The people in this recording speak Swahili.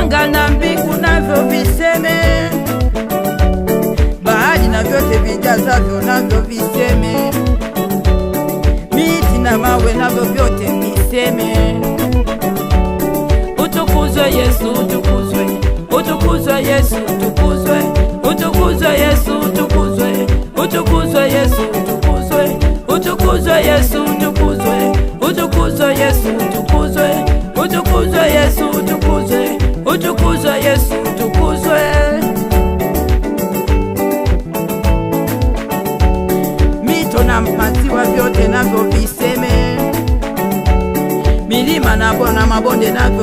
anga na mbingu navyo viseme, bahari na vyote vijazavyo navyo viseme, miti na mawe navyo vyote viseme. Utukuzwe Yesu, utukuzwe, utukuzwe Yesu, utukuzwe, utukuzwe Yesu, utukuzwe, utukuzwe Yesu, utukuzwe, utukuzwe Yesu, utukuzwe, utukuzwe Yesu, utukuzwe, utukuzwe Yesu, utukuzwe, utukuzwe Yesu, utukuzwe. Mito na maziwa vyote navyo viseme, milima na mabonde navyo